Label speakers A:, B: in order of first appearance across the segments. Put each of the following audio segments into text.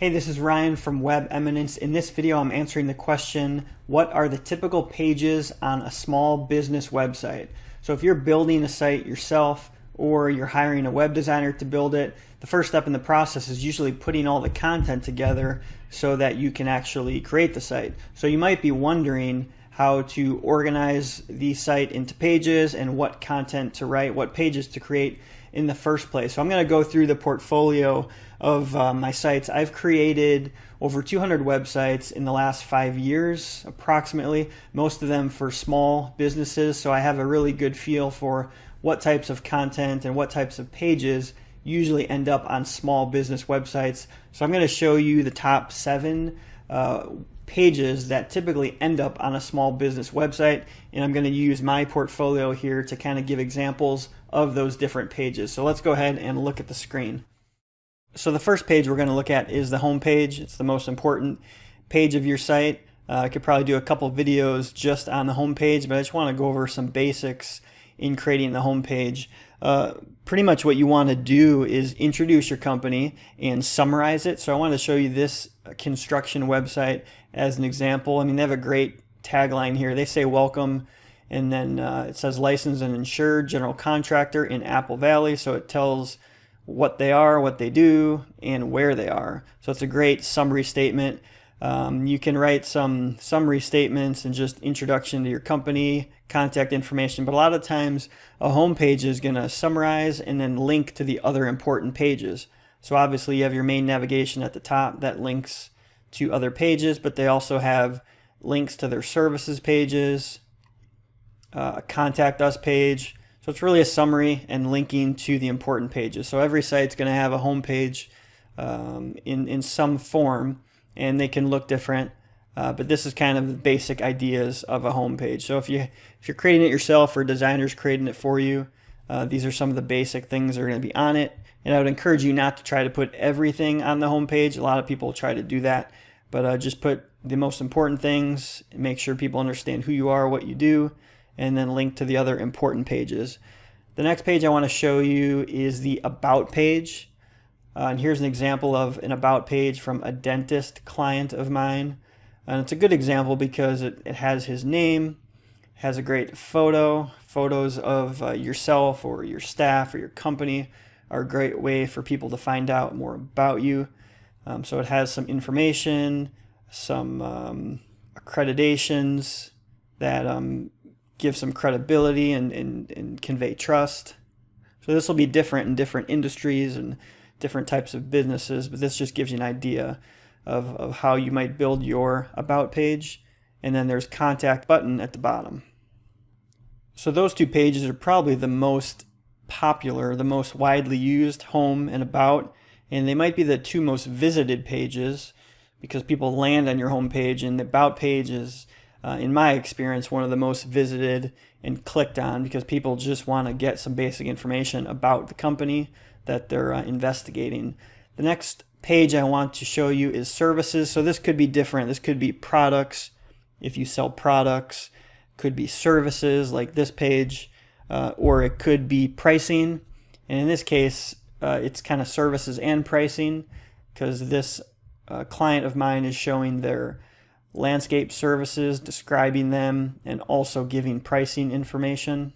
A: Hey, this is Ryan from Web Eminence. In this video, I'm answering the question, what are the typical pages on a small business website? So if you're building a site yourself or you're hiring a web designer to build it, the first step in the process is usually putting all the content together so that you can actually create the site. So you might be wondering how to organize the site into pages and what content to write, what pages to create in the first place. So I'm going to go through the portfolio of my sites. I've created over 200 websites in the last 5 years, approximately, most of them for small businesses. So I have a really good feel for what types of content and what types of pages usually end up on small business websites. So I'm going to show you the top 7 pages that typically end up on a small business website, and I'm going to use my portfolio here to kind of give examples of those different pages. So let's go ahead and look at the screen. So the first page we're going to look at is the home page. It's the most important page of your site. I could probably do a couple videos just on the home page, but I just want to go over some basics in creating the home page. Pretty much what you want to do is introduce your company and summarize it. So I want to show you this construction website as an example. I mean, they have a great tagline here. They say welcome, and then it says licensed and insured general contractor in Apple Valley. So it tells what they are, what they do, and where they are. So it's a great summary statement. You can write some summary statements and just introduction to your company, contact information, but a lot of times a home page is going to summarize and then link to the other important pages. So obviously you have your main navigation at the top that links to other pages, but they also have links to their services pages, a contact us page. So it's really a summary and linking to the important pages. So every site's going to have a home page in some form, and they can look different, but this is kind of the basic ideas of a home page. So if you're creating it yourself or a designer's creating it for you, these are some of the basic things that are going to be on it. And I would encourage you not to try to put everything on the home page. A lot of people try to do that, but just put the most important things, make sure people understand who you are, what you do, and then link to the other important pages. The next page I want to show you is the About page. And here's an example of an About page from a dentist client of mine. And it's a good example because it has his name, has a great photo. Photos of yourself or your staff or your company are a great way for people to find out more about you. So it has some information, some accreditations that give some credibility and convey trust. So this will be different in different industries and different types of businesses, but this just gives you an idea of how you might build your About page. And then there's contact button at the bottom. So those two pages are probably the most popular, the most widely used, home and About, and they might be the two most visited pages because people land on your home page, and the About page is, in my experience, one of the most visited and clicked on because people just want to get some basic information about the company that they're investigating. The next page I want to show you is services. So this could be different. This could be products if you sell products, could be services like this page, or it could be pricing. And in this case, it's kind of services and pricing because this client of mine is showing their landscape services, describing them, and also giving pricing information.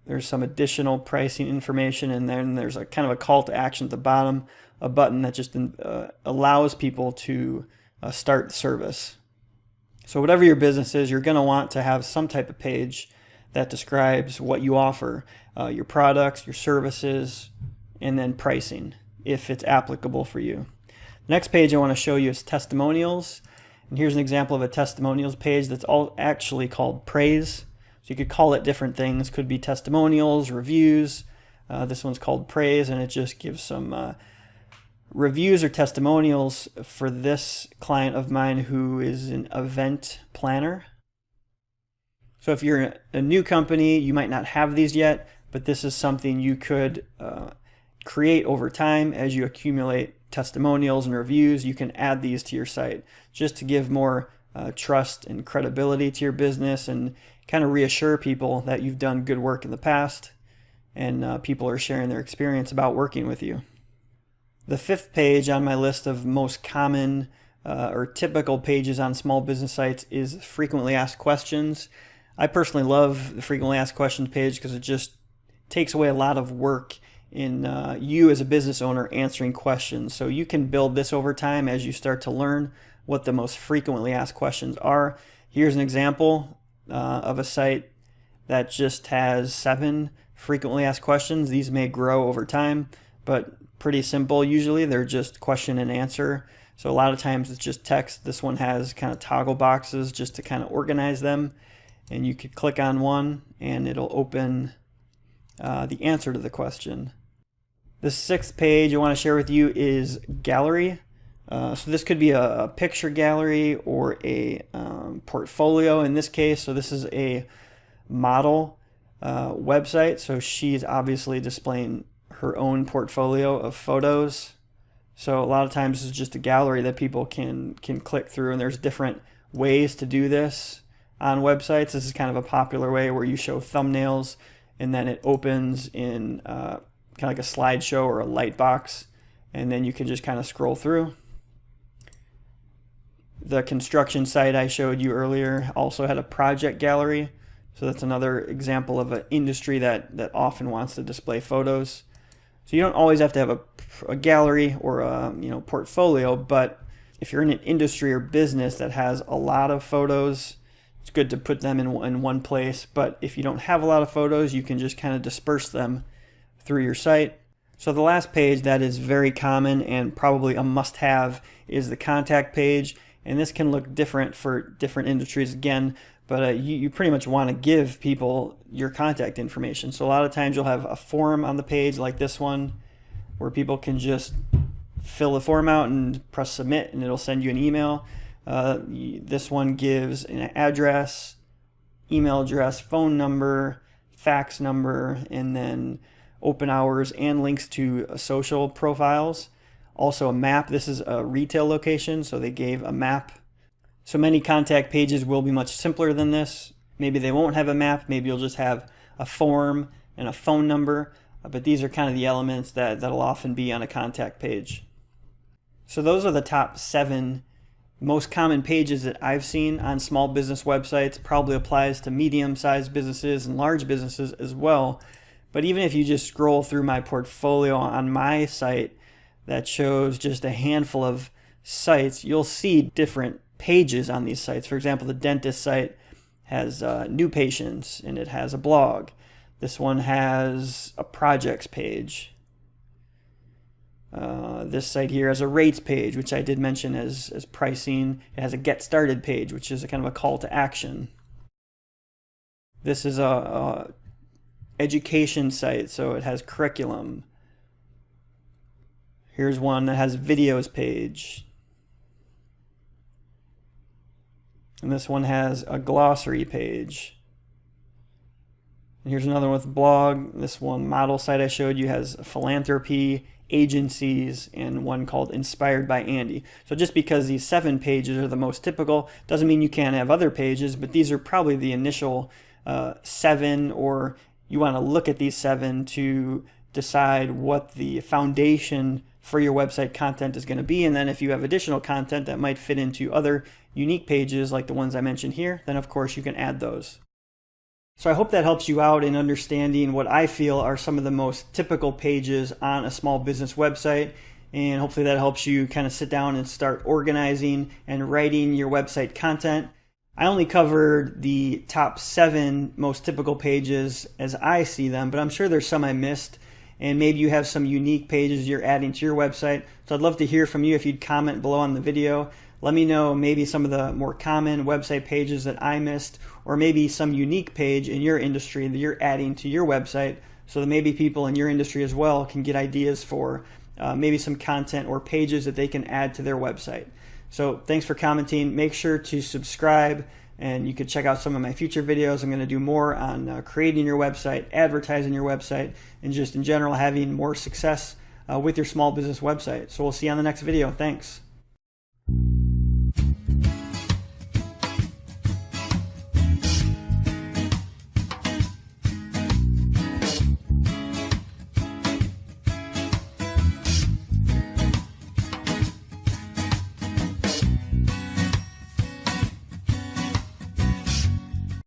A: There's some additional pricing information, and then there's a kind of a call to action at the bottom, a button that just allows people to start the service. So whatever your business is, you're going to want to have some type of page that describes what you offer, your products, your services, and then pricing if it's applicable for you. The next page I want to show you is testimonials. And here's an example of a testimonials page that's all actually called praise. So you could call it different things. Could be testimonials, reviews. This one's called praise, and it just gives some reviews or testimonials for this client of mine who is an event planner. So if you're a new company, you might not have these yet, but this is something you could create over time as you accumulate testimonials and reviews. You can add these to your site just to give more trust and credibility to your business and kind of reassure people that you've done good work in the past and people are sharing their experience about working with you. The fifth page on my list of most common or typical pages on small business sites is frequently asked questions. I personally love the frequently asked questions page because it just takes away a lot of work in you as a business owner answering questions. So you can build this over time as you start to learn what the most frequently asked questions are. Here's an example of a site that just has 7 frequently asked questions. These may grow over time, but pretty simple usually. They're just question and answer. So a lot of times it's just text. This one has kind of toggle boxes just to kind of organize them. And you could click on one and it'll open the answer to the question. The 6th page I want to share with you is gallery. So this could be a picture gallery or a portfolio in this case. So this is a model website. So she's obviously displaying her own portfolio of photos. So a lot of times it's just a gallery that people can click through, and there's different ways to do this on websites. This is kind of a popular way where you show thumbnails and then it opens in kind of like a slideshow or a light box, and then you can just kind of scroll through. The construction site I showed you earlier also had a project gallery, so that's another example of an industry that often wants to display photos. So you don't always have to have a gallery or a portfolio, but if you're in an industry or business that has a lot of photos, it's good to put them in one place. But if you don't have a lot of photos, you can just kind of disperse them through your site. So the last page that is very common and probably a must-have is the contact page. And this can look different for different industries again, but you pretty much want to give people your contact information. So a lot of times you'll have a form on the page like this one where people can just fill the form out and press submit and it'll send you an email. This one gives an address, email address, phone number, fax number, and then open hours and links to social profiles. Also a map. This is a retail location, so they gave a map. So many contact pages will be much simpler than this. Maybe they won't have a map. Maybe you'll just have a form and a phone number. But these are kind of the elements that'll often be on a contact page. So those are the top 7 most common pages that I've seen on small business websites. Probably applies to medium-sized businesses and large businesses as well. But even if you just scroll through my portfolio on my site that shows just a handful of sites, you'll see different pages on these sites. For example, the dentist site has new patients and it has a blog. This one has a projects page. This site here has a rates page, which I did mention as pricing. It has a get started page, which is a kind of a call to action. This is a education site, so it has curriculum. Here's one that has videos page. And this one has a glossary page. And here's another one with blog. This one model site I showed you has philanthropy, agencies, and one called Inspired by Andy. So just because these 7 pages are the most typical doesn't mean you can't have other pages, but these are probably the initial 7, or you want to look at these 7 to decide what the foundation for your website content is going to be. And then if you have additional content that might fit into other unique pages like the ones I mentioned here, then of course you can add those. So I hope that helps you out in understanding what I feel are some of the most typical pages on a small business website. And hopefully that helps you kind of sit down and start organizing and writing your website content. I only covered the top 7 most typical pages as I see them, but I'm sure there's some I missed. And maybe you have some unique pages you're adding to your website. So I'd love to hear from you if you'd comment below on the video. Let me know maybe some of the more common website pages that I missed, or maybe some unique page in your industry that you're adding to your website, so that maybe people in your industry as well can get ideas for maybe some content or pages that they can add to their website. So thanks for commenting. Make sure to subscribe, and you can check out some of my future videos. I'm going to do more on creating your website, advertising your website, and just in general having more success with your small business website. So we'll see you on the next video. Thanks.